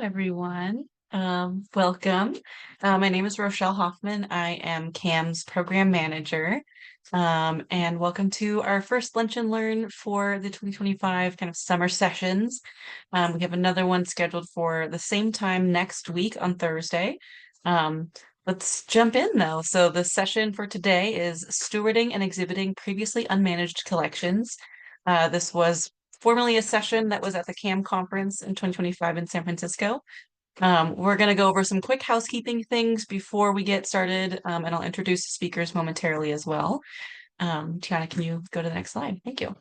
everyone. Welcome. My name is Rochelle Hoffman. I am CAM's program manager. And welcome to our first Lunch and Learn for the 2025 kind of summer sessions. We have another one scheduled for the same time next week on Thursday. Let's jump in though. So the session for today is Stewarding and Exhibiting Previously Unmanaged Collections. This was formerly a session that was at the CAM conference in 2025 in San Francisco. We're going to go over some quick housekeeping things before we get started, and I'll introduce the speakers momentarily as well. Tiana, can you go to the next slide? Thank you.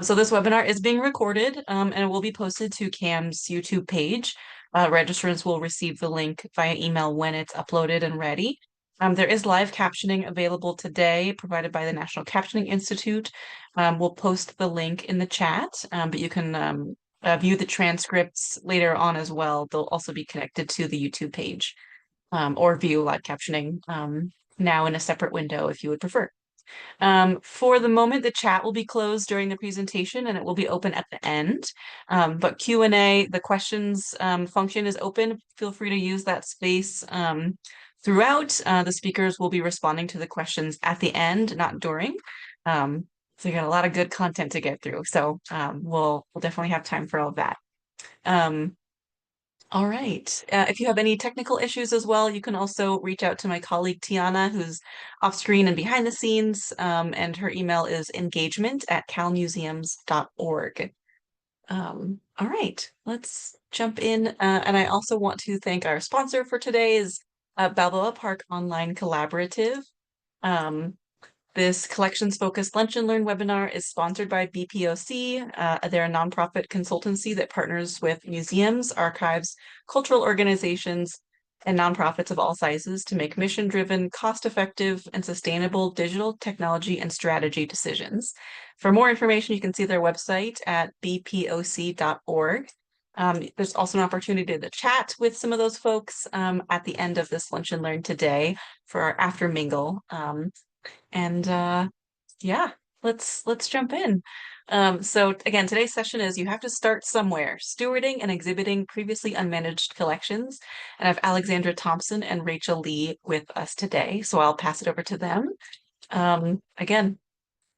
So this webinar is being recorded, and it will be posted to CAM's YouTube page. Registrants will receive the link via email when it's uploaded and ready. There is live captioning available today, provided by the National Captioning Institute. We'll post the link in the chat, but you can view the transcripts later on as well. They'll also be connected to the YouTube page, or view live captioning now in a separate window if you would prefer. For the moment, the chat will be closed during the presentation and it will be open at the end. But Q&A, the questions function is open. Feel free to use that space throughout. The speakers will be responding to the questions at the end, not during. So you got a lot of good content to get through. So we'll definitely have time for all of that. All right. If you have any technical issues as well, you can also reach out to my colleague Tiana, who's off screen and behind the scenes, and her email is engagement@calmuseums.org. All right, let's jump in. And I also want to thank our sponsor for today is Balboa Park Online Collaborative. This collections-focused Lunch and Learn webinar is sponsored by BPOC. They're a nonprofit consultancy that partners with museums, archives, cultural organizations, and nonprofits of all sizes to make mission-driven, cost-effective, and sustainable digital technology and strategy decisions. For more information, you can see their website at bpoc.org. There's also an opportunity to chat with some of those folks at the end of this Lunch and Learn today for our after mingle. Yeah, let's jump in. So again, today's session is you have to start somewhere, stewarding and exhibiting previously unmanaged collections. And I have Alexandra Thompson and Rachel Lee with us today. So I'll pass it over to them. Again,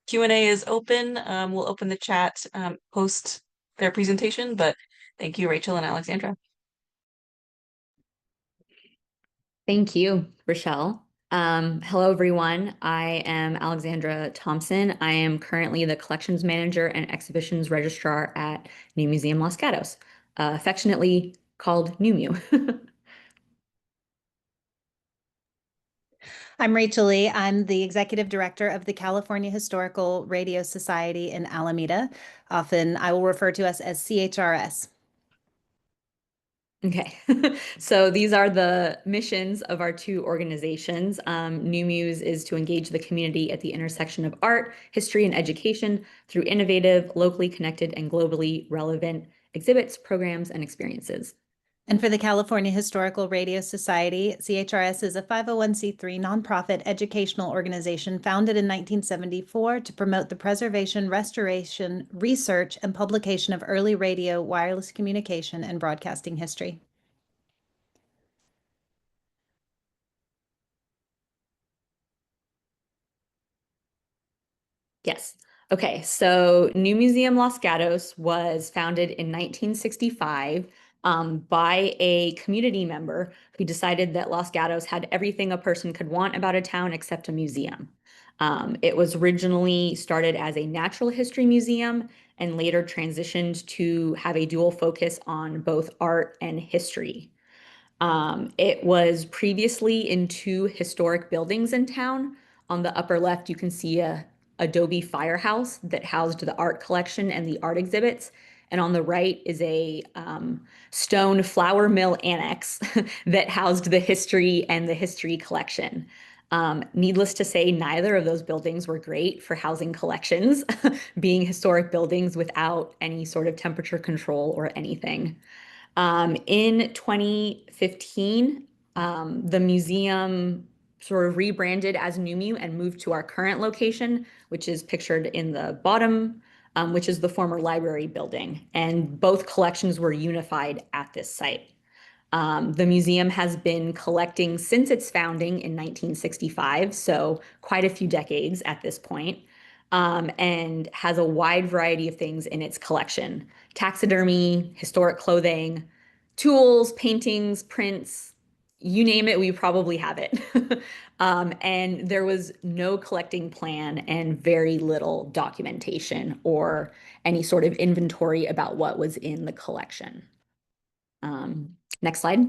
Q&A is open. We'll open the chat post their presentation, but thank you, Rachel and Alexandra. Thank you, Rochelle. Hello, everyone. I am Alexandra Thompson. I am currently the collections manager and exhibitions registrar at New Museum Los Gatos, affectionately called NUMU. I'm Rachel Lee. I'm the executive director of the California Historical Radio Society in Alameda. Often I will refer to us as CHRS. Okay, so these are the missions of our two organizations. New Muse is to engage the community at the intersection of art, history, and education through innovative, locally connected, and globally relevant exhibits, programs, and experiences. And for the California Historical Radio Society, CHRS is a 501c3 nonprofit educational organization founded in 1974 to promote the preservation, restoration, research, and publication of early radio, wireless communication, and broadcasting history. Yes. Okay, so New Museum Los Gatos was founded in 1965 by a community member who decided that Los Gatos had everything a person could want about a town except a museum. It was originally started as a natural history museum and later transitioned to have a dual focus on both art and history. It was previously in two historic buildings in town. On the upper left, you can see a adobe firehouse that housed the art collection and the art exhibits. And on the right is a stone flour mill annex that housed the history and the history collection. Needless to say, neither of those buildings were great for housing collections, being historic buildings without any sort of temperature control or anything. In 2015, the museum sort of rebranded as NUMU and moved to our current location, which is pictured in the bottom, which is the former library building. And both collections were unified at this site. The museum has been collecting since its founding in 1965, so quite a few decades at this point, and has a wide variety of things in its collection: taxidermy, historic clothing, tools, paintings, prints, you name it, we probably have it. And there was no collecting plan and very little documentation or any sort of inventory about what was in the collection. Next slide.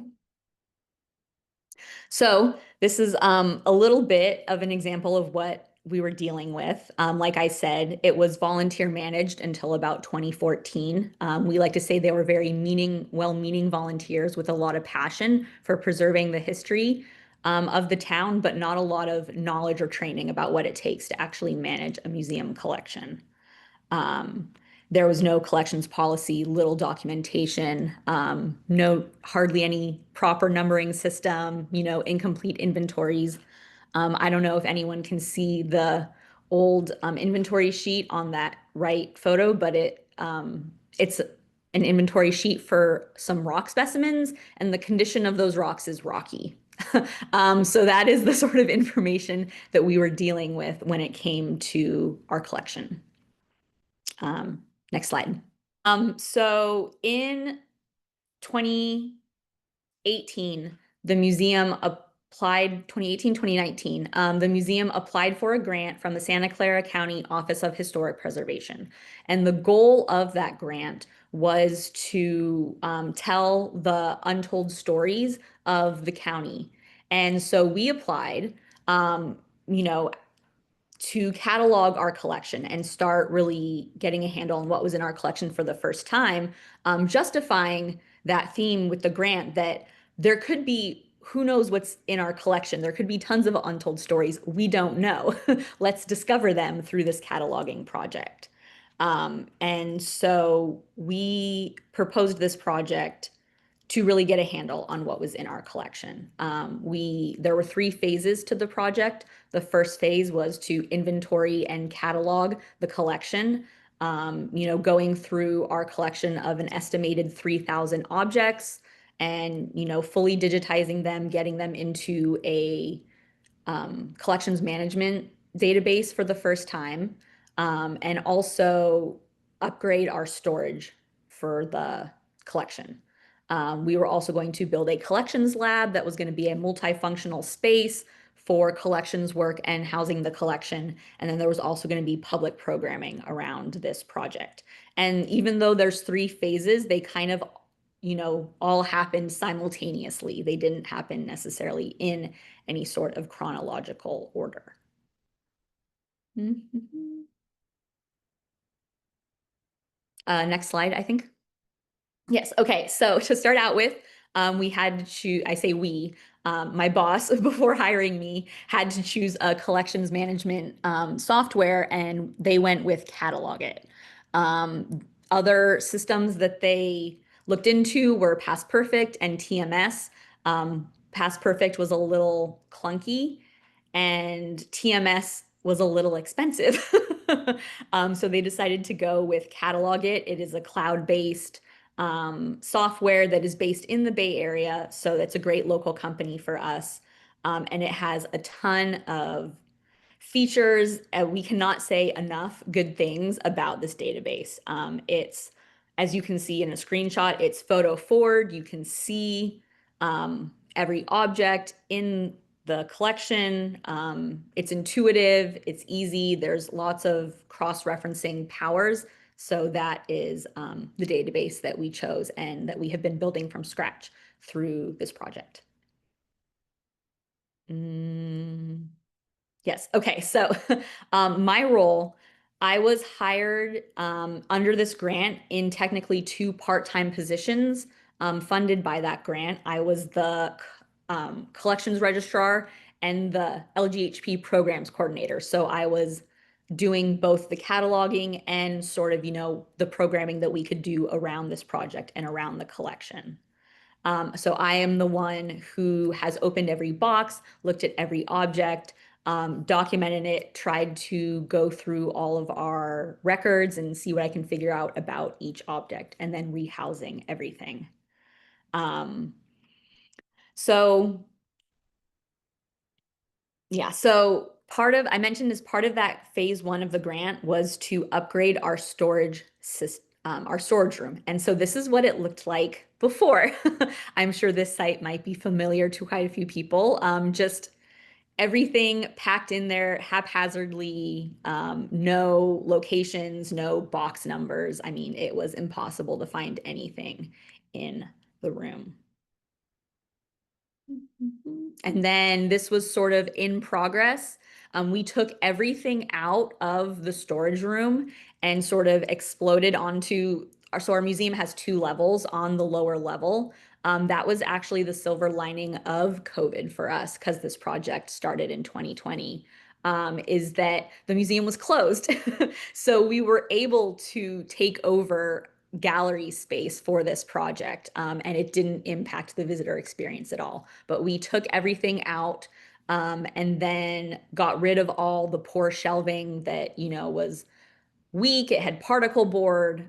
So this is a little bit of an example of what we were dealing with. Like I said, it was volunteer managed until about 2014. We like to say they were very well-meaning volunteers with a lot of passion for preserving the history of the town, but not a lot of knowledge or training about what it takes to actually manage a museum collection. There was no collections policy, little documentation, hardly any proper numbering system, incomplete inventories. I don't know if anyone can see the old inventory sheet on that right photo, but it's an inventory sheet for some rock specimens, and the condition of those rocks is rocky. So that is the sort of information that we were dealing with when it came to our collection. Next slide. So in 2018, the museum applied, 2018, 2019, the museum applied for a grant from the Santa Clara County Office of Historic Preservation. And the goal of that grant was to tell the untold stories of the county. And so we applied, to catalog our collection and start really getting a handle on what was in our collection for the first time, justifying that theme with the grant that there could be, who knows what's in our collection? There could be tons of untold stories. We don't know. Let's discover them through this cataloging project. And so we proposed this project to really get a handle on what was in our collection. There were 3 phases to the project. The first phase was to inventory and catalog the collection, going through our collection of an estimated 3,000 objects and, fully digitizing them, getting them into a collections management database for the first time, and also upgrade our storage for the collection. We were also going to build a collections lab that was going to be a multifunctional space for collections work and housing the collection. And then there was also going to be public programming around this project. And even though there's 3 phases, they kind of, all happened simultaneously. They didn't happen necessarily in any sort of chronological order. Next slide, I think. Yes. Okay. So to start out with, we had to choose, I say we, my boss before hiring me had to choose a collections management software, and they went with Catalogit. Other systems that they looked into were Past Perfect and TMS. Past Perfect was a little clunky, and TMS was a little expensive. So they decided to go with Catalogit. It is a cloud-based software that is based in the Bay Area. So that's a great local company for us. And it has a ton of features. We cannot say enough good things about this database. It's, as you can see in a screenshot, it's photo forward. You can see every object in the collection. It's intuitive, it's easy. There's lots of cross-referencing powers. So that is the database that we chose and that we have been building from scratch through this project. Yes. Okay. So my role, I was hired under this grant in technically 2 part-time positions funded by that grant. I was the collections registrar and the LGHP programs coordinator. So I was doing both the cataloging and sort of, the programming that we could do around this project and around the collection. So I am the one who has opened every box, looked at every object, documented it, tried to go through all of our records and see what I can figure out about each object, and then rehousing everything. So yeah, so I mentioned as part of that phase 1 of the grant was to upgrade our storage system, our storage room. And so this is what it looked like before. I'm sure this site might be familiar to quite a few people. Just everything packed in there haphazardly, no locations, no box numbers. I mean, it was impossible to find anything in the room. And then this was sort of in progress. We took everything out of the storage room and sort of exploded onto so our museum has 2 levels. On the lower level, that was actually the silver lining of COVID for us, because this project started in 2020, is that the museum was closed. So we were able to take over gallery space for this project, and it didn't impact the visitor experience at all. But we took everything out, and then got rid of all the poor shelving that, was weak. It had particle board,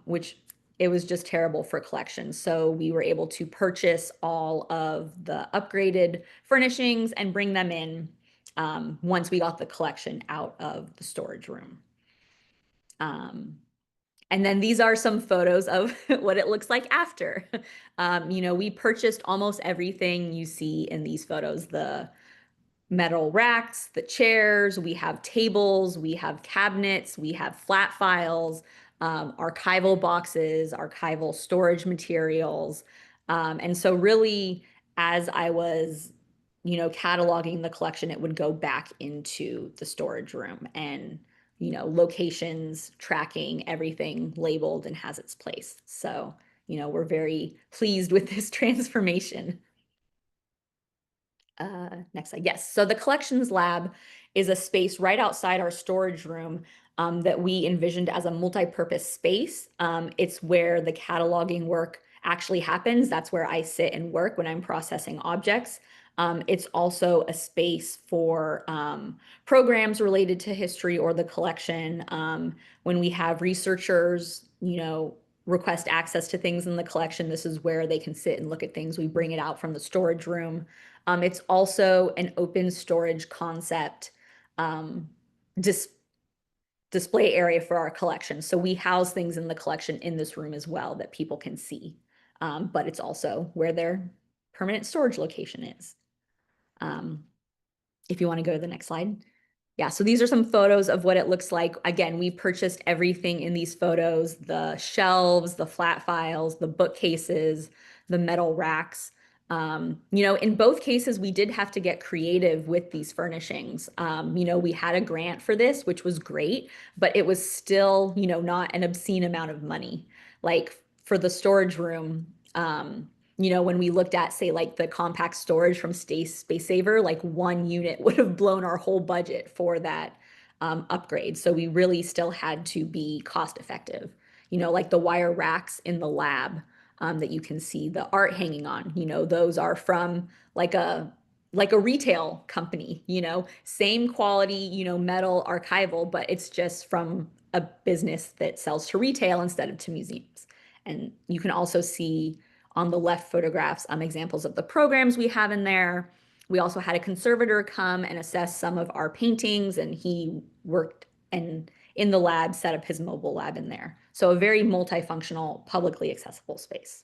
which it was just terrible for collections. So we were able to purchase all of the upgraded furnishings and bring them in, once we got the collection out of the storage room. And then these are some photos of what it looks like after. We purchased almost everything you see in these photos: the metal racks, the chairs, we have tables, we have cabinets, we have flat files, archival boxes, archival storage materials. And so really, as I was, cataloging the collection, it would go back into the storage room, and, locations, tracking, everything labeled and has its place. So, we're very pleased with this transformation. Next slide. Yes. So the collections lab is a space right outside our storage room, that we envisioned as a multi-purpose space. It's where the cataloging work actually happens. That's where I sit and work when I'm processing objects. It's also a space for programs related to history or the collection. When we have researchers, request access to things in the collection, this is where they can sit and look at things. We bring it out from the storage room. It's also an open storage concept, display area for our collection. So we house things in the collection in this room as well that people can see. But it's also where their permanent storage location is. If you want to go to the next slide. Yeah, so these are some photos of what it looks like. Again, we purchased everything in these photos: the shelves, the flat files, the bookcases, the metal racks. In both cases, we did have to get creative with these furnishings. We had a grant for this, which was great, but it was still, not an obscene amount of money. Like for the storage room, when we looked at, say, like the compact storage from Space Saver, like 1 unit would have blown our whole budget for that upgrade. So we really still had to be cost effective. Like the wire racks in the lab, that you can see the art hanging on, those are from like a retail company, same quality, metal archival, but it's just from a business that sells to retail instead of to museums. And you can also see on the left photographs, examples of the programs we have in there. We also had a conservator come and assess some of our paintings, and he worked and in the lab set up his mobile lab in there. So a very multifunctional, publicly accessible space.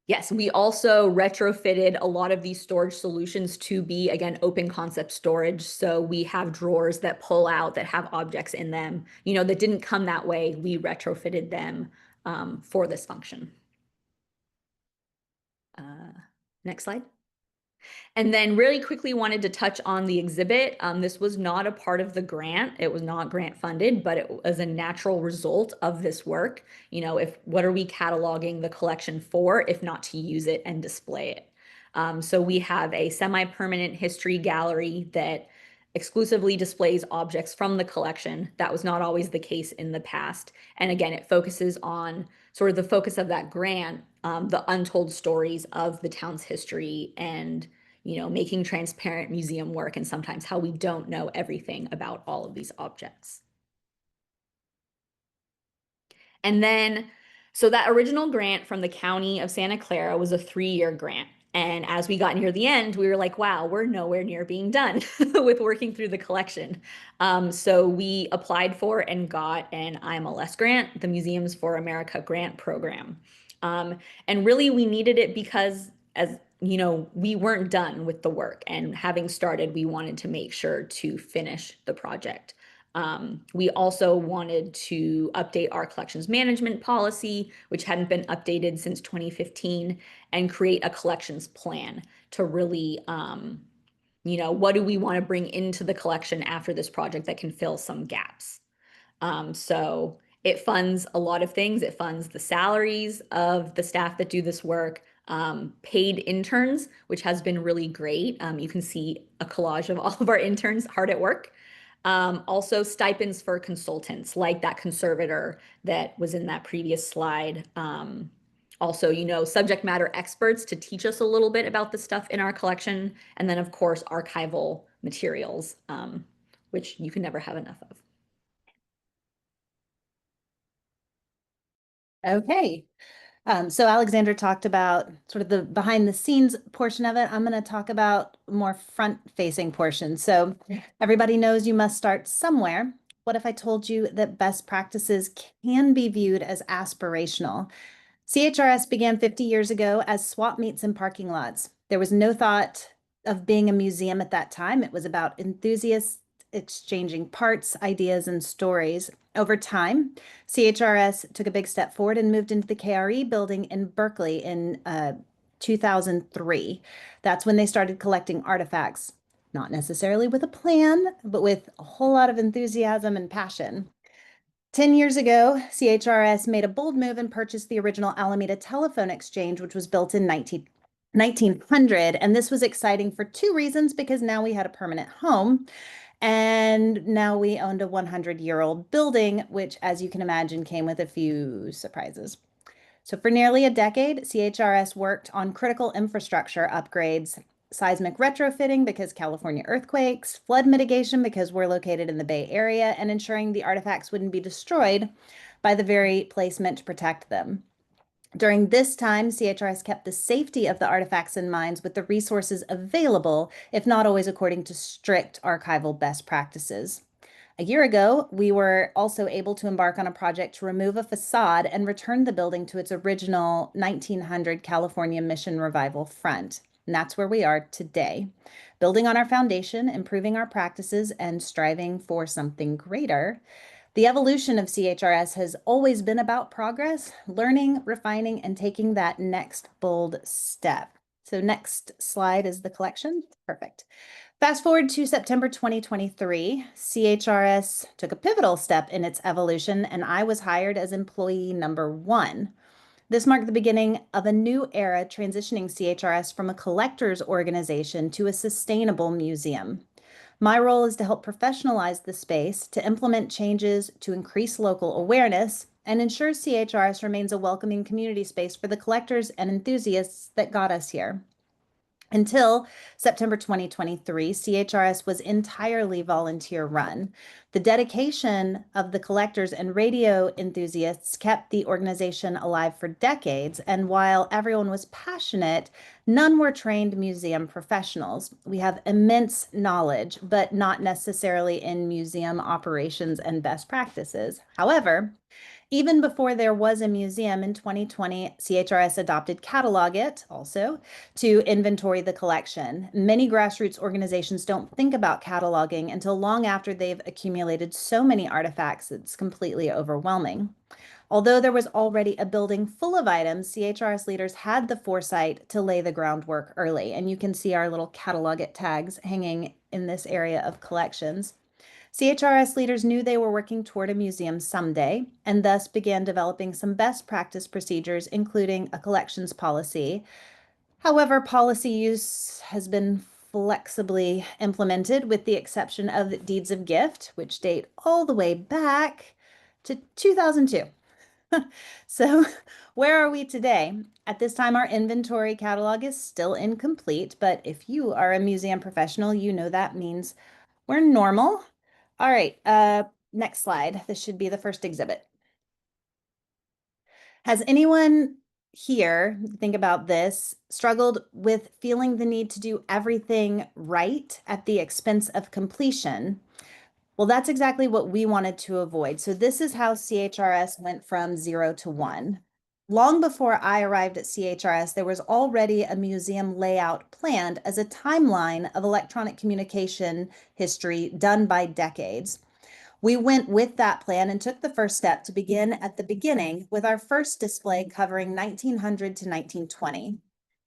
Yes, we also retrofitted a lot of these storage solutions to be, again, open concept storage. So we have drawers that pull out that have objects in them, that didn't come that way. We retrofitted them for this function. Next slide. And then really quickly wanted to touch on the exhibit. This was not a part of the grant. It was not grant funded, but it was a natural result of this work. What are we cataloging the collection for, if not to use it and display it? So we have a semi-permanent history gallery that exclusively displays objects from the collection. That was not always the case in the past. And again, it focuses on sort of the focus of that grant, the untold stories of the town's history, and making transparent museum work, and sometimes how we don't know everything about all of these objects. And then So that original grant from the County of Santa Clara was a 3-year grant. And as we got near the end, we were like, wow, we're nowhere near being done with working through the collection. So we applied for and got an IMLS grant, the Museums for America grant program. And really we needed it because, as you know, we weren't done with the work, and having started, we wanted to make sure to finish the project. We also wanted to update our collections management policy, which hadn't been updated since 2015, and create a collections plan to really, what do we want to bring into the collection after this project that can fill some gaps. So it funds a lot of things. It funds the salaries of the staff that do this work, paid interns, which has been really great. You can see a collage of all of our interns hard at work. Also stipends for consultants, like that conservator that was in that previous slide. Also, subject matter experts to teach us a little bit about the stuff in our collection. And then, of course, archival materials, which you can never have enough of. Okay. So Alexandra talked about sort of the behind the scenes portion of it. I'm going to talk about more front facing portion. So everybody knows you must start somewhere. What if I told you that best practices can be viewed as aspirational? CHRS began 50 years ago as swap meets in parking lots. There was no thought of being a museum at that time. It was about enthusiasts exchanging parts, ideas, and stories. Over time, CHRS took a big step forward and moved into the KRE building in Berkeley in 2003. That's when they started collecting artifacts, not necessarily with a plan, but with a whole lot of enthusiasm and passion. 10 years ago, CHRS made a bold move and purchased the original Alameda Telephone Exchange, which was built in 1900. And this was exciting for two reasons, because now we had a permanent home. And now we owned a 100-year-old building, which, as you can imagine, came with a few surprises. So for nearly a decade, CHRS worked on critical infrastructure upgrades, seismic retrofitting because California earthquakes, flood mitigation because we're located in the Bay Area, and ensuring the artifacts wouldn't be destroyed by the very place meant to protect them. During this time, CHRS kept the safety of the artifacts in mind with the resources available, if not always according to strict archival best practices. A year ago, we were also able to embark on a project to remove a facade and return the building to its original 1900 California Mission Revival front. And that's where we are today, building on our foundation, improving our practices, and striving for something greater. The evolution of CHRS has always been about progress, learning, refining, and taking that next bold step. So next slide is the collection. Perfect. Fast forward to September 2023, CHRS took a pivotal step in its evolution, and I was hired as employee number 1. This marked the beginning of a new era, transitioning CHRS from a collector's organization to a sustainable museum. My role is to help professionalize the space, to implement changes to increase local awareness, and ensure CHRS remains a welcoming community space for the collectors and enthusiasts that got us here. Until September 2023, CHRS was entirely volunteer run. The dedication of the collectors and radio enthusiasts kept the organization alive for decades, and while everyone was passionate, none were trained museum professionals. We have immense knowledge, but not necessarily in museum operations and best practices. However, even before there was a museum in 2020, CHRS adopted Catalog It also to inventory the collection. Many grassroots organizations don't think about cataloging until long after they've accumulated so many artifacts, it's completely overwhelming. Although there was already a building full of items, CHRS leaders had the foresight to lay the groundwork early. And you can see our little Catalog It tags hanging in this area of collections. CHRS leaders knew they were working toward a museum someday, and thus began developing some best practice procedures, including a collections policy. However, policy use has been flexibly implemented, with the exception of deeds of gift, which date all the way back to 2002. So where are we today? At this time, our inventory catalog is still incomplete, but if you are a museum professional, you know that means we're normal. All right, next slide. This should be the first exhibit. Has anyone here, think about this, struggled with feeling the need to do everything right at the expense of completion? Well, that's exactly what we wanted to avoid. So this is how CHRS went from 0 to 1. Long before I arrived at CHRS, there was already a museum layout planned as a timeline of electronic communication history done by decades. We went with that plan and took the first step to begin at the beginning with our first display covering 1900 to 1920.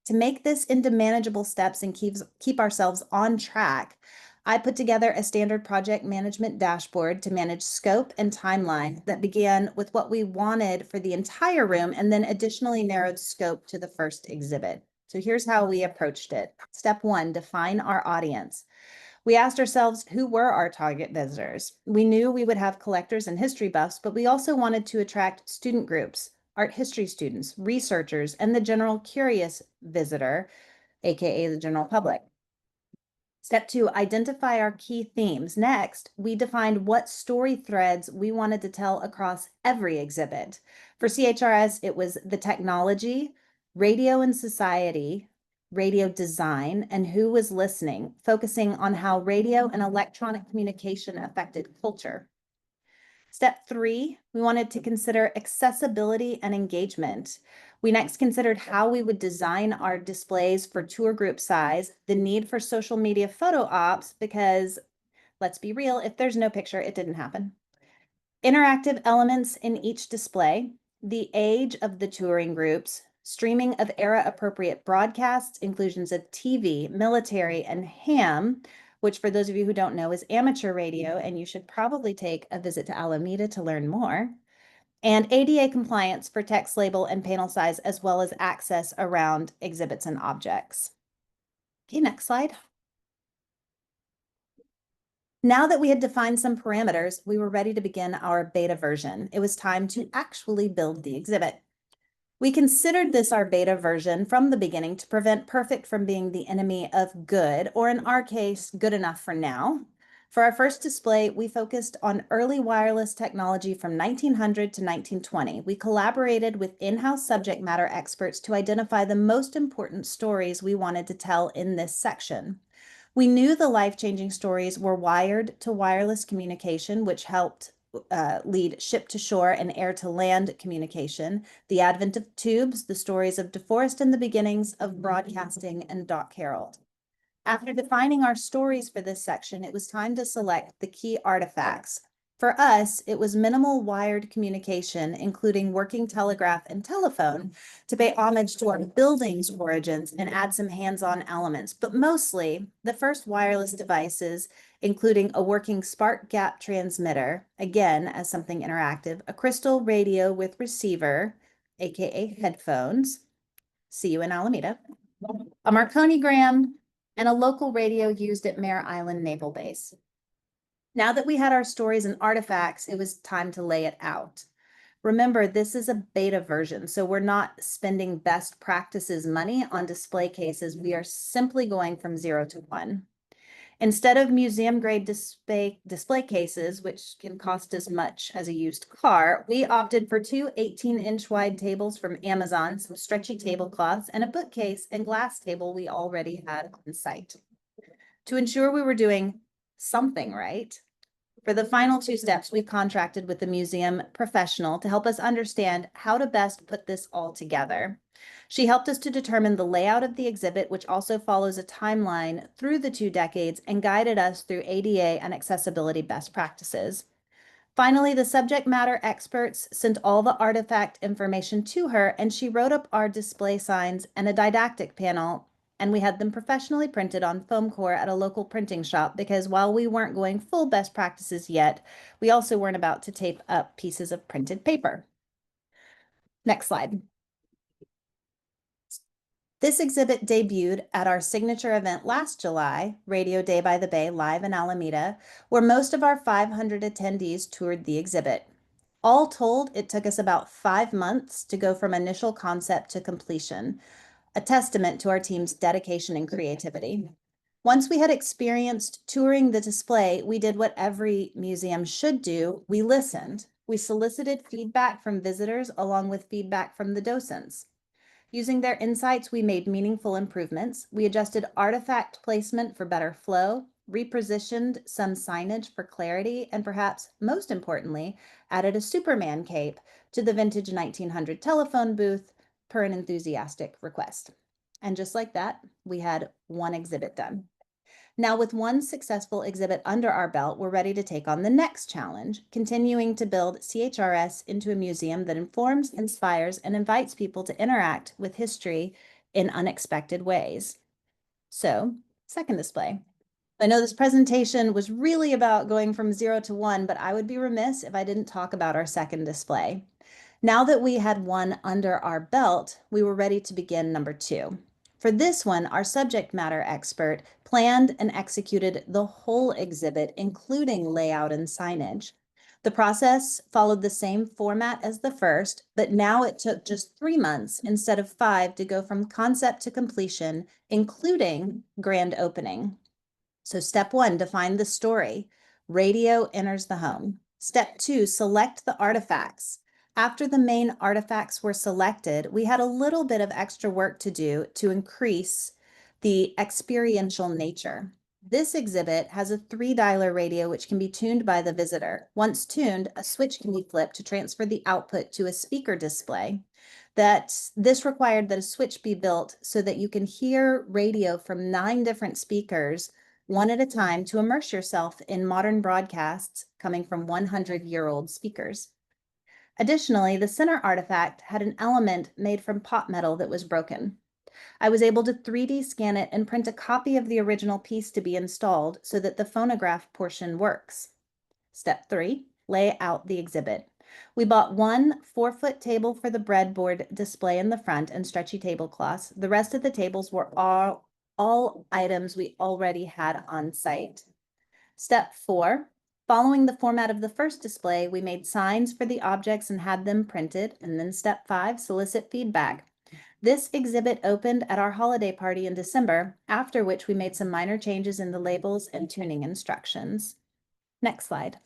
To make this into manageable steps and keep ourselves on track, I put together a standard project management dashboard to manage scope and timeline that began with what we wanted for the entire room and then additionally narrowed scope to the first exhibit. So here's how we approached it. Step 1, define our audience. We asked ourselves who were our target visitors. We knew we would have collectors and history buffs, but we also wanted to attract student groups, art history students, researchers, and the general curious visitor, aka the general public. Step 2, identify our key themes. Next, we defined what story threads we wanted to tell across every exhibit. For CHRS, it was the technology, radio and society, radio design, and who was listening, focusing on how radio and electronic communication affected culture. Step 3, we wanted to consider accessibility and engagement. We next considered how we would design our displays for tour group size, the need for social media photo ops, because let's be real, if there's no picture, it didn't happen. Interactive elements in each display, the age of the touring groups, streaming of era-appropriate broadcasts, inclusions of TV, military, and ham, which for those of you who don't know is amateur radio, and you should probably take a visit to Alameda to learn more, and ADA compliance for text label and panel size, as well as access around exhibits and objects. Okay, next slide. Now that we had defined some parameters, we were ready to begin our beta version. It was time to actually build the exhibit. We considered this our beta version from the beginning to prevent perfect from being the enemy of good, or in our case, good enough for now. For our first display, we focused on early wireless technology from 1900 to 1920. We collaborated with in-house subject matter experts to identify the most important stories we wanted to tell in this section. We knew the life-changing stories were wired to wireless communication, which helped lead ship-to-shore and air-to-land communication, the advent of tubes, the stories of DeForest, and the beginnings of broadcasting and Doc Harold. After defining our stories for this section, it was time to select the key artifacts. For us, it was minimal wired communication, including working telegraph and telephone, to pay homage to our building's origins and add some hands-on elements. But mostly, the first wireless devices, including a working spark gap transmitter, again, as something interactive, a crystal radio with receiver, aka headphones, see you in Alameda, a Marconigram, and a local radio used at Mare Island Naval Base. Now that we had our stories and artifacts, it was time to lay it out. Remember, this is a beta version, so we're not spending best practices money on display cases. We are simply going from 0 to 1. Instead of museum grade display cases, which can cost as much as a used car, we opted for two 18-inch wide tables from Amazon, some stretchy tablecloths, and a bookcase and glass table we already had on site. To ensure we were doing something right, for the final two steps, we've contracted with the museum professional to help us understand how to best put this all together. She helped us to determine the layout of the exhibit, which also follows a timeline through the 2 decades, and guided us through ADA and accessibility best practices. Finally, the subject matter experts sent all the artifact information to her, and she wrote up our display signs and a didactic panel, and we had them professionally printed on foam core at a local printing shop, because while we weren't going full best practices yet, we also weren't about to tape up pieces of printed paper. Next slide. This exhibit debuted at our signature event last July, Radio Day by the Bay, live in Alameda, where most of our 500 attendees toured the exhibit. All told, it took us about 5 months to go from initial concept to completion, a testament to our team's dedication and creativity. Once we had experienced touring the display, we did what every museum should do. We listened. We solicited feedback from visitors along with feedback from the docents. Using their insights, we made meaningful improvements. We adjusted artifact placement for better flow, repositioned some signage for clarity, and perhaps most importantly, added a Superman cape to the vintage 1900 telephone booth per an enthusiastic request. And just like that, we had one exhibit done. Now, with one successful exhibit under our belt, we're ready to take on the next challenge, continuing to build CHRS into a museum that informs, inspires, and invites people to interact with history in unexpected ways. So, second display. I know this presentation was really about going from 0 to 1, but I would be remiss if I didn't talk about our second display. Now that we had one under our belt, we were ready to begin number 2. For this one, our subject matter expert planned and executed the whole exhibit, including layout and signage. The process followed the same format as the first, but now it took just 3 months instead of 5 to go from concept to completion, including grand opening. So step 1, define the story. Radio enters the home. Step 2, select the artifacts. After the main artifacts were selected, we had a little bit of extra work to do to increase the experiential nature. This exhibit has a 3-dialer radio which can be tuned by the visitor. Once tuned, a switch can be flipped to transfer the output to a speaker display. This required that a switch be built so that you can hear radio from 9 different speakers one at a time to immerse yourself in modern broadcasts coming from 100-year-old speakers. Additionally, the center artifact had an element made from pot metal that was broken. I was able to 3D scan it and print a copy of the original piece to be installed so that the phonograph portion works. Step 3, lay out the exhibit. We bought one 4-foot table for the breadboard display in the front and stretchy tablecloths. The rest of the tables were all items we already had on site. Step 4, following the format of the first display, we made signs for the objects and had them printed. And then step 5, solicit feedback. This exhibit opened at our holiday party in December, after which we made some minor changes in the labels and tuning instructions. Next slide.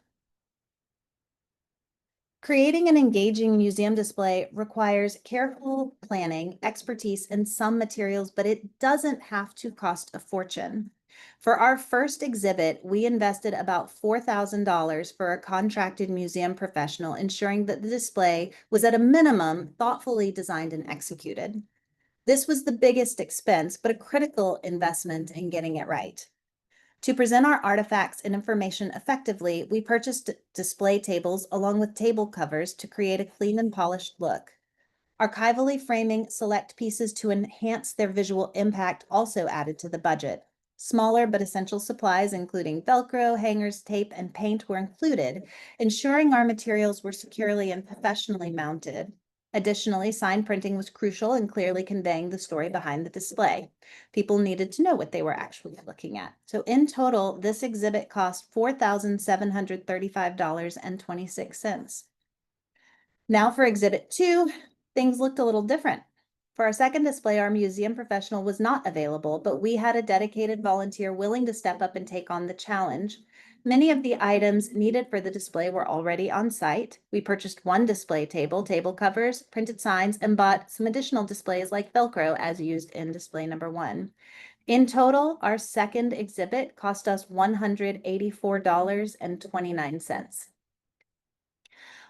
Creating an engaging museum display requires careful planning, expertise, and some materials, but it doesn't have to cost a fortune. For our first exhibit, we invested about $4,000 for a contracted museum professional, ensuring that the display was at a minimum thoughtfully designed and executed. This was the biggest expense, but a critical investment in getting it right. To present our artifacts and information effectively, we purchased display tables along with table covers to create a clean and polished look. Archivally framing select pieces to enhance their visual impact also added to the budget. Smaller but essential supplies, including Velcro, hangers, tape, and paint, were included, ensuring our materials were securely and professionally mounted. Additionally, sign printing was crucial in clearly conveying the story behind the display. People needed to know what they were actually looking at. So in total, this exhibit cost $4,735.26. Now for exhibit 2, things looked a little different. For our second display, our museum professional was not available, but we had a dedicated volunteer willing to step up and take on the challenge. Many of the items needed for the display were already on site. We purchased one display table, table covers, printed signs, and bought some additional displays like Velcro as used in display number 1. In total, our second exhibit cost us $184.29.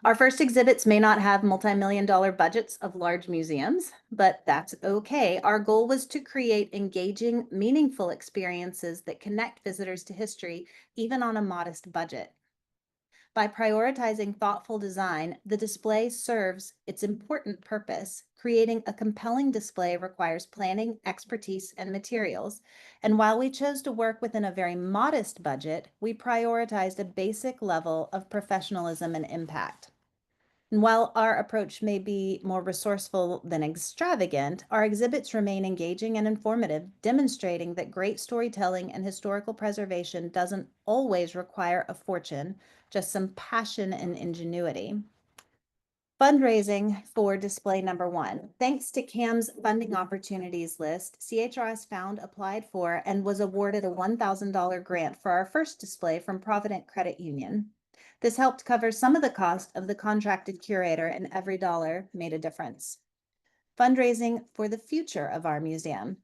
Our first exhibits may not have multi-million-dollar budgets of large museums, but that's okay. Our goal was to create engaging, meaningful experiences that connect visitors to history, even on a modest budget. By prioritizing thoughtful design, the display serves its important purpose. Creating a compelling display requires planning, expertise, and materials. And while we chose to work within a very modest budget, we prioritized a basic level of professionalism and impact. And while our approach may be more resourceful than extravagant, our exhibits remain engaging and informative, demonstrating that great storytelling and historical preservation doesn't always require a fortune, just some passion and ingenuity. Fundraising for display number 1. Thanks to CAM's funding opportunities list, CHRS found, applied for, and was awarded a $1,000 grant for our first display from Provident Credit Union. This helped cover some of the cost of the contracted curator, and every dollar made a difference. Fundraising for the future of our museum.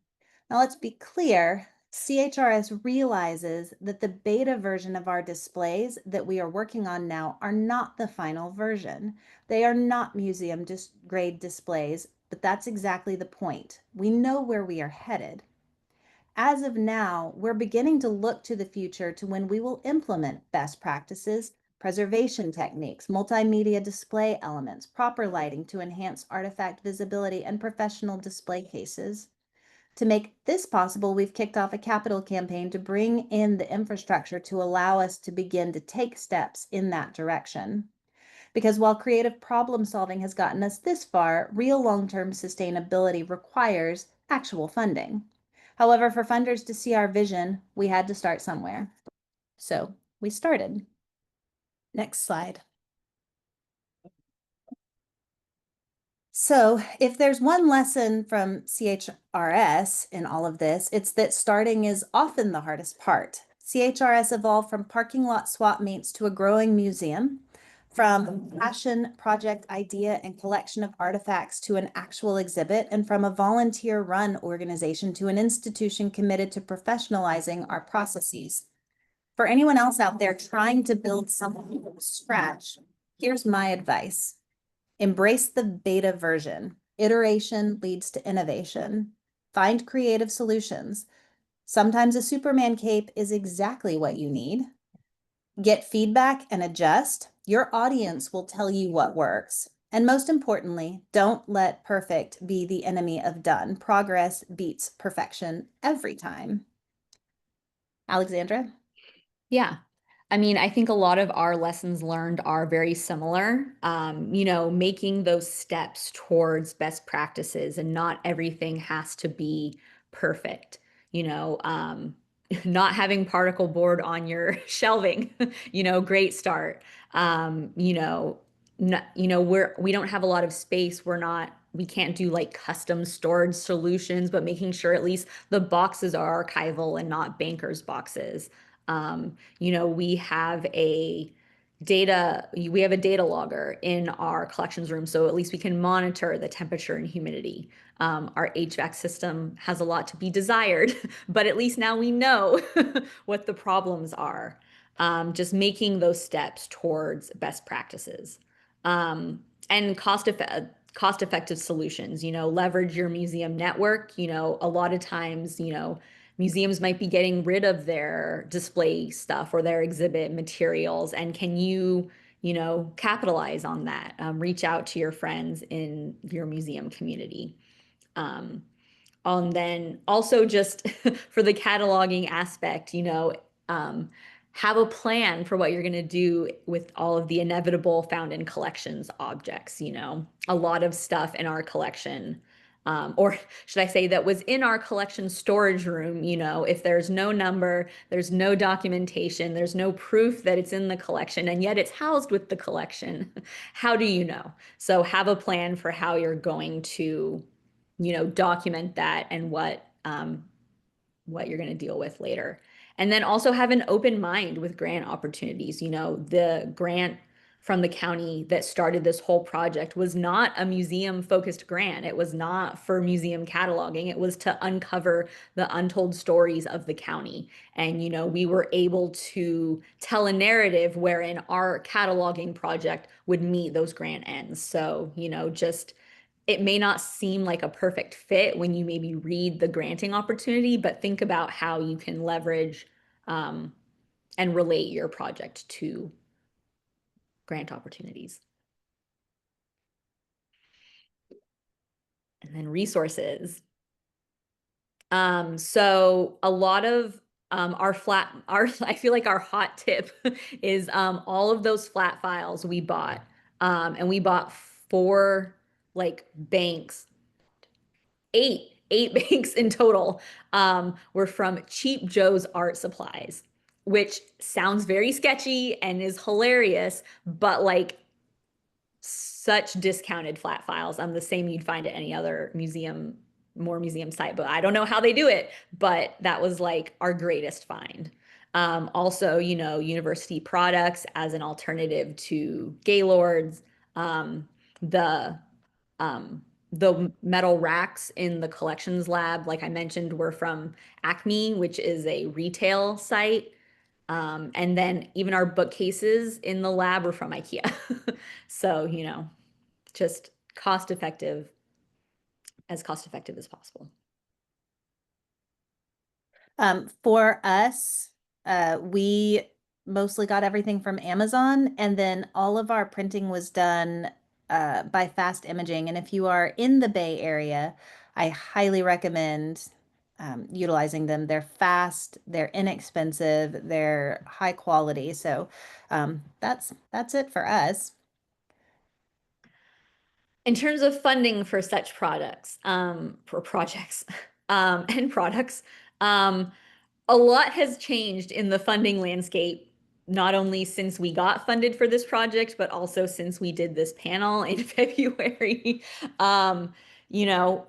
Now let's be clear, CHRS realizes that the beta version of our displays that we are working on now are not the final version. They are not museum grade displays, but that's exactly the point. We know where we are headed. As of now, we're beginning to look to the future to when we will implement best practices, preservation techniques, multimedia display elements, proper lighting to enhance artifact visibility, and professional display cases. To make this possible, we've kicked off a capital campaign to bring in the infrastructure to allow us to begin to take steps in that direction. Because while creative problem solving has gotten us this far, real long-term sustainability requires actual funding. However, for funders to see our vision, we had to start somewhere. So we started. Next slide. So if there's one lesson from CHRS in all of this, it's that starting is often the hardest part. CHRS evolved from parking lot swap meets to a growing museum, from passion project idea and collection of artifacts to an actual exhibit, and from a volunteer-run organization to an institution committed to professionalizing our processes. For anyone else out there trying to build something from scratch, here's my advice. Embrace the beta version. Iteration leads to innovation. Find creative solutions. Sometimes a Superman cape is exactly what you need. Get feedback and adjust. Your audience will tell you what works. And most importantly, don't let perfect be the enemy of done. Progress beats perfection every time. Alexandra? Yeah. I mean, I think a lot of our lessons learned are very similar. Making those steps towards best practices, and not everything has to be perfect. Not having particle board on your shelving, great start. We don't have a lot of space. We can't do like custom storage solutions, but making sure at least the boxes are archival and not bankers boxes. We have a data logger in our collections room, so at least we can monitor the temperature and humidity. Our HVAC system has a lot to be desired, but at least now we know what the problems are. Just making those steps towards best practices. And cost-effective solutions, leverage your museum network. A lot of times, museums might be getting rid of their display stuff or their exhibit materials. And can you, capitalize on that? Reach out to your friends in your museum community. And then also just for the cataloging aspect, have a plan for what you're going to do with all of the inevitable found in collections objects. A lot of stuff in our collection, or should I say that was in our collection storage room. If there's no number, there's no documentation, there's no proof that it's in the collection, and yet it's housed with the collection. How do you know? So have a plan for how you're going to, document that, and what you're going to deal with later. And then also have an open mind with grant opportunities. The grant from the county that started this whole project was not a museum focused grant. It was not for museum cataloging. It was to uncover the untold stories of the county. And, we were able to tell a narrative wherein our cataloging project would meet those grant ends. So, it may not seem like a perfect fit when you maybe read the granting opportunity, but think about how you can leverage and relate your project to grant opportunities. And then resources. So a lot of I feel like our hot tip is all of those flat files we bought. And we bought 4 like banks, eight banks in total, were from Cheap Joe's Art Supplies, which sounds very sketchy and is hilarious, but like such discounted flat files. The same you'd find at any other museum site, but I don't know how they do it, but that was like our greatest find. Also, university products as an alternative to Gaylords. The um, the metal racks in the collections lab, like I mentioned, were from Acme, which is a retail site. And then even our bookcases in the lab were from IKEA. So, just cost effective as possible. For us, we mostly got everything from Amazon, and then all of our printing was done by Fast Imaging. And if you are in the Bay Area, I highly recommend utilizing them. They're fast, they're inexpensive, they're high quality. So that's it for us. In terms of funding for such products, for projects, and products, a lot has changed in the funding landscape, not only since we got funded for this project, but also since we did this panel in February. You know,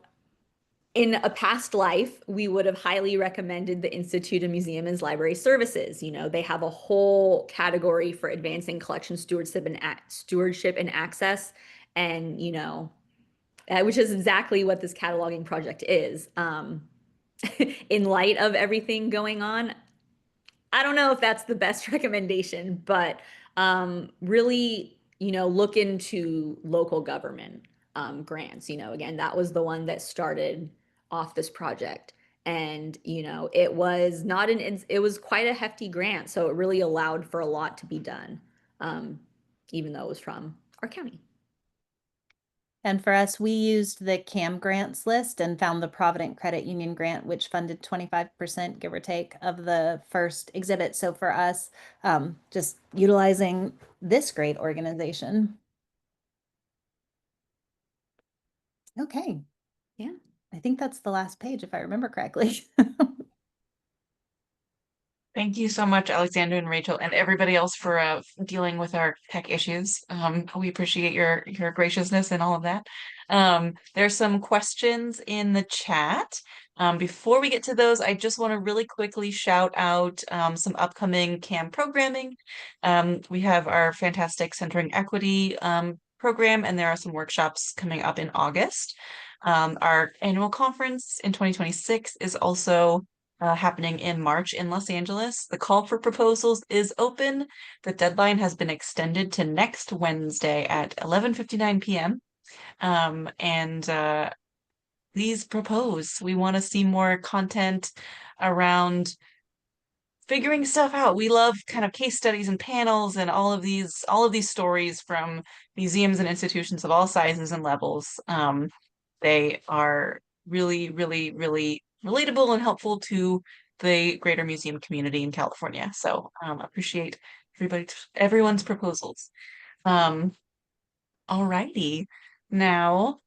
in a past life, we would have highly recommended the Institute of Museum and Library Services. They have a whole category for advancing collection stewardship and access, and which is exactly what this cataloging project is. In light of everything going on, I don't know if that's the best recommendation, but really, look into local government grants. Again, that was the one that started off this project. And, it was not it was quite a hefty grant. So it really allowed for a lot to be done, even though it was from our county. And for us, we used the CAM grants list and found the Provident Credit Union grant, which funded 25%, give or take, of the first exhibit. So for us, just utilizing this great organization. Okay. Yeah. I think that's the last page, if I remember correctly. Thank you so much, Alexandra and Rachel, and everybody else for dealing with our tech issues. We appreciate your graciousness and all of that. There's some questions in the chat. Before we get to those, I just want to really quickly shout out some upcoming CAM programming. We have our fantastic Centering Equity program, and there are some workshops coming up in August. Our annual conference in 2026 is also happening in March in Los Angeles. The call for proposals is open. The deadline has been extended to next Wednesday at 11:59 p.m. And please propose. We want to see more content around figuring stuff out. We love kind of case studies and panels and all of these stories from museums and institutions of all sizes and levels. They are really, really, really relatable and helpful to the greater museum community in California. So appreciate everyone's proposals. Alrighty. Now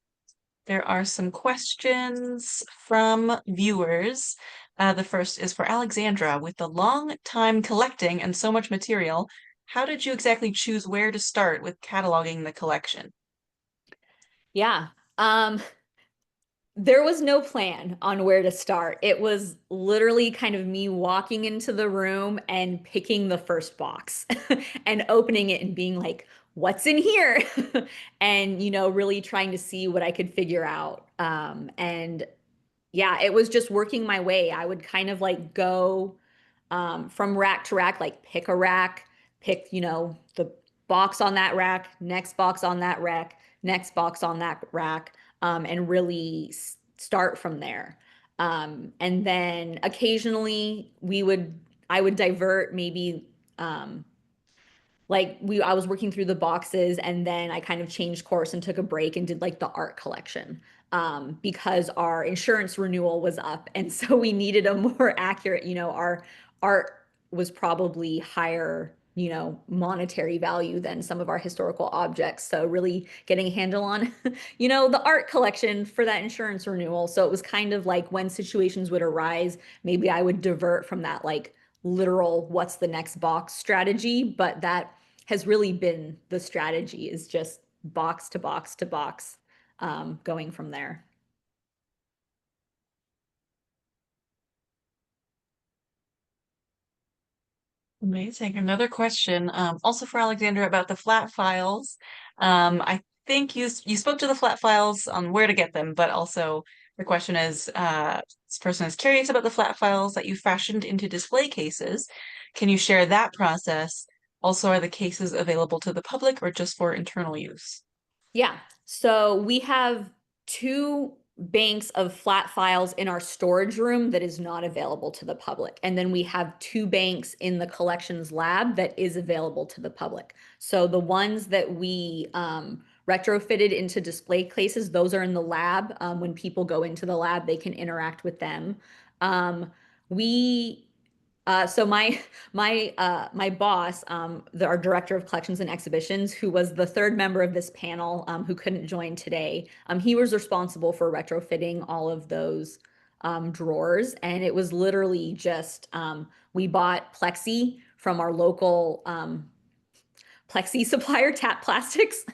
there are some questions from viewers. The first is for Alexandra. With the long time collecting and so much material, how did you exactly choose where to start with cataloging the collection? Yeah. There was no plan on where to start. It was literally kind of me walking into the room and picking the first box and opening it and being like, what's in here? And, really trying to see what I could figure out. And yeah, it was just working my way. I would kind of like go from rack to rack, like pick a rack, pick, the box on that rack, next box on that rack, next box on that rack, and really start from there. And then occasionally I would divert maybe, I was working through the boxes and then I kind of changed course and took a break and did like the art collection, because our insurance renewal was up. And so we needed a more accurate, our art was probably higher, monetary value than some of our historical objects. So really getting a handle on, the art collection for that insurance renewal. So it was kind of like when situations would arise, maybe I would divert from that like literal what's the next box strategy, but that has really been the strategy, is just box to box to box, going from there. Amazing. Another question, also for Alexandra about the flat files. I think you spoke to the flat files on where to get them, but also the question is, this person is curious about the flat files that you fashioned into display cases. Can you share that process? Also, are the cases available to the public or just for internal use? Yeah. So we have two banks of flat files in our storage room that is not available to the public. And then we have two banks in the collections lab that is available to the public. So the ones that we retrofitted into display cases, those are in the lab. When people go into the lab, they can interact with them. We so my boss, our director of collections and exhibitions, who was the third member of this panel, who couldn't join today, he was responsible for retrofitting all of those drawers, and it was literally just we bought plexi from our local plexi supplier, Tap Plastics,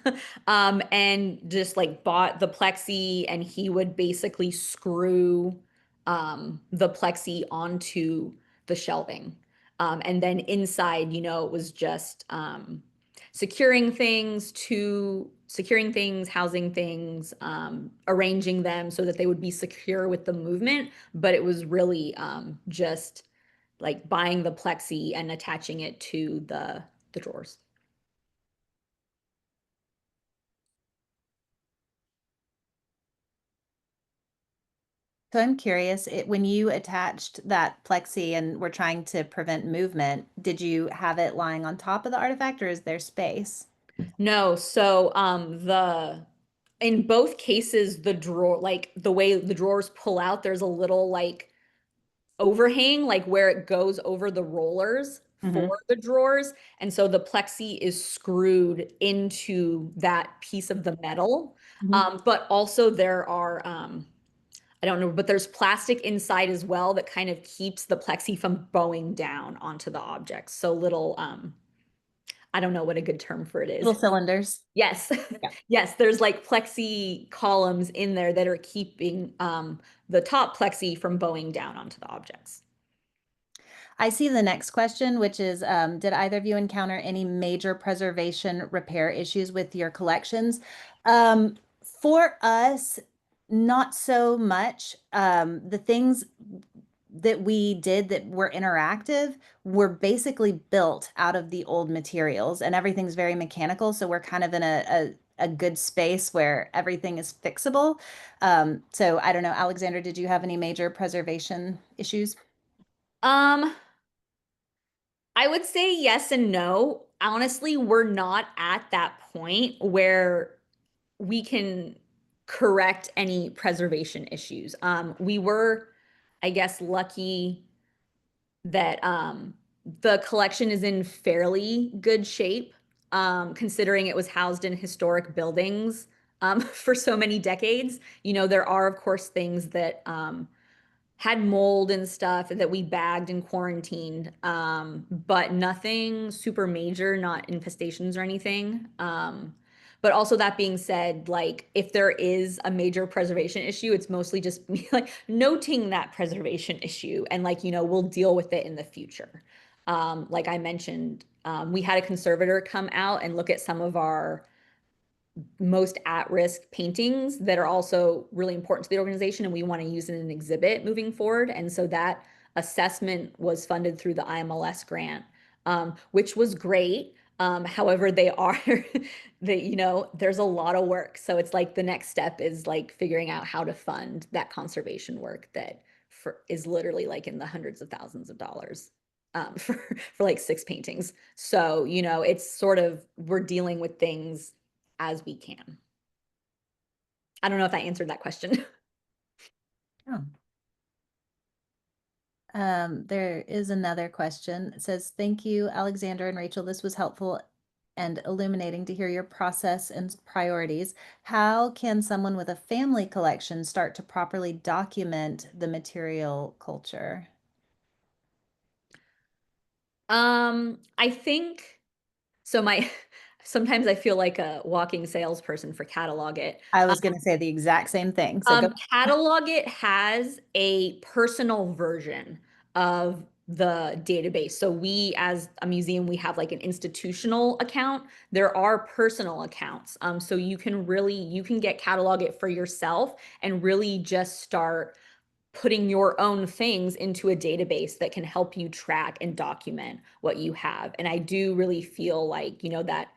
and just like bought the plexi, and he would basically screw the plexi onto the shelving. And then inside, it was just securing things, housing things, arranging them so that they would be secure with the movement. But it was really just like buying the plexi and attaching it to the drawers. So I'm curious, when you attached that plexi and were trying to prevent movement, did you have it lying on top of the artifact or is there space? No, so the in both cases the drawer, like the way the drawers pull out, there's a little like overhang, like where it goes over the rollers for Mhm. the drawers, and so the plexi is screwed into that piece of the metal. Mhm. But also there are I don't know, but there's plastic inside as well that kind of keeps the plexi from bowing down onto the objects. So little I don't know what a good term for it is. Little cylinders. Yes. Yeah. Yes, there's like plexi columns in there that are keeping the top plexi from bowing down onto the objects. I see the next question, which is, did either of you encounter any major preservation repair issues with your collections? For us, not so much. The things that we did that were interactive were basically built out of the old materials, and everything's very mechanical. So we're kind of in a good space where everything is fixable. So I don't know, Alexandra, did you have any major preservation issues? Um, I would say yes and no. Honestly, we're not at that point where we can correct any preservation issues. We were, I guess, lucky that the collection is in fairly good shape, considering it was housed in historic buildings for so many decades. There are, of course, things that had mold and stuff that we bagged and quarantined, but nothing super major, not infestations or anything. But also that being said, like if there is a major preservation issue, it's mostly just me like noting that preservation issue and like, we'll deal with it in the future. Like I mentioned, we had a conservator come out and look at some of our most at-risk paintings that are also really important to the organization, and we want to use it in an exhibit moving forward. And so that assessment was funded through the IMLS grant, which was great. However, they are there's a lot of work. So it's like the next step is like figuring out how to fund that conservation work that is literally like in the hundreds of thousands of dollars for like 6 paintings. So, it's sort of we're dealing with things as we can. I don't know if I answered that question. Oh. There is another question. It says, thank you, Alexander and Rachel. This was helpful and illuminating to hear your process and priorities. How can someone with a family collection start to properly document the material culture? I think so sometimes I feel like a walking salesperson for Catalog It. I was going to say the exact same thing. So go. Catalog It has a personal version of the database. So we, as a museum, we have like an institutional account. There are personal accounts. So you can get catalog it for yourself and really just start putting your own things into a database that can help you track and document what you have. And I do really feel like, that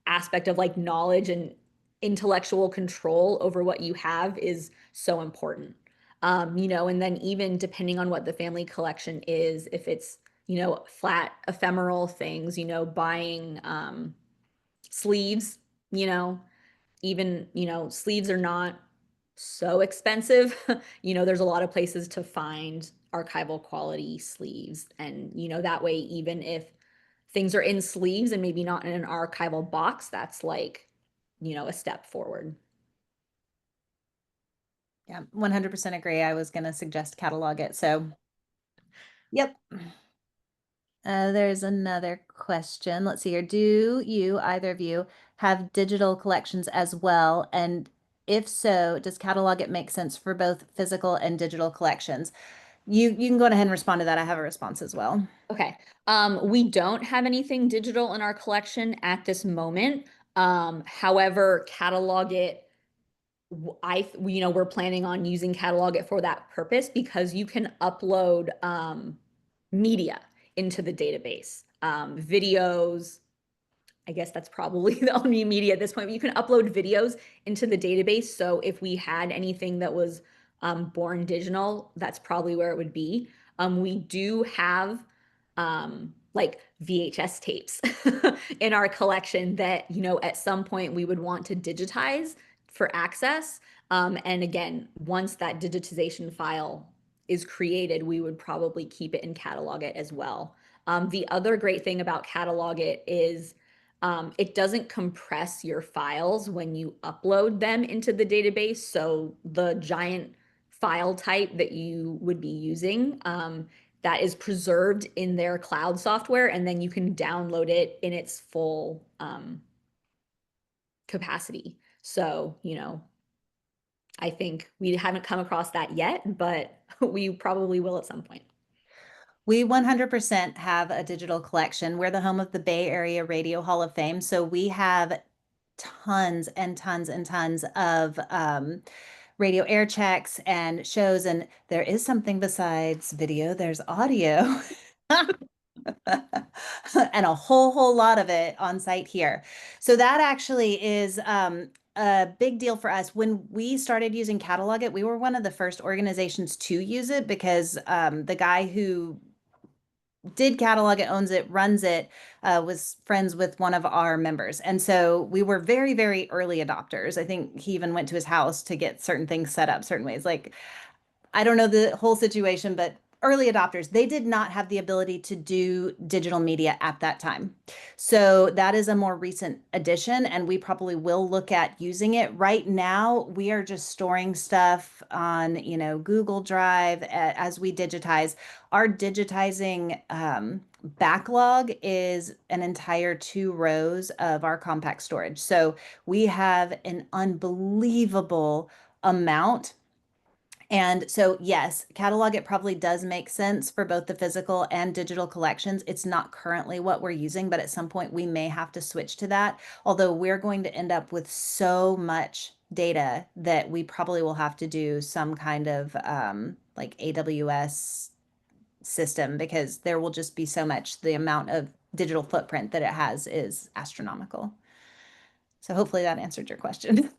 aspect of like knowledge and intellectual control over what you have is so important. And then even depending on what the family collection is, if it's, flat ephemeral things, buying sleeves, even, sleeves are not so expensive. There's a lot of places to find archival quality sleeves. And, that way, even if things are in sleeves and maybe not in an archival box, that's like, a step forward. Yeah, 100% agree. I was going to suggest catalog it. So, yep. There's another question. Let's see here. Do you, either of you, have digital collections as well? And if so, does catalog it make sense for both physical and digital collections? You can go ahead and respond to that. I have a response as well. Okay. We don't have anything digital in our collection at this moment. However, catalog it, we're planning on using catalog it for that purpose because you can upload media into the database, videos. I guess that's probably the only media at this point, but you can upload videos into the database. So if we had anything that was born digital, that's probably where it would be. We do have like VHS tapes in our collection that, at some point we would want to digitize for access. And again, once that digitization file is created, we would probably keep it and catalog it as well. The other great thing about catalog it is it doesn't compress your files when you upload them into the database. So the giant file type that you would be using, that is preserved in their cloud software, and then you can download it in its full capacity. So, I think we haven't come across that yet, but we probably will at some point. We 100% have a digital collection. We're the home of the Bay Area Radio Hall of Fame. So we have tons and tons and tons of radio air checks and shows. And there is something besides video, there's audio. And a whole lot of it on site here. So that actually is a big deal for us. When we started using Catalog It, we were one of the first organizations to use it because the guy who did Catalog It, owns it, runs it, was friends with one of our members. And so we were very, very early adopters. I think he even went to his house to get certain things set up certain ways. Like, I don't know the whole situation, but early adopters, they did not have the ability to do digital media at that time. So that is a more recent addition, and we probably will look at using it. Right now, we are just storing stuff on, Google Drive as we digitize. Our digitizing backlog is an entire 2 rows of our compact storage. So we have an unbelievable amount. And so, yes, catalog it probably does make sense for both the physical and digital collections. It's not currently what we're using, but at some point we may have to switch to that. Although we're going to end up with so much data that we probably will have to do some kind of like AWS system because there will just be so much. The amount of digital footprint that it has is astronomical. So hopefully that answered your question.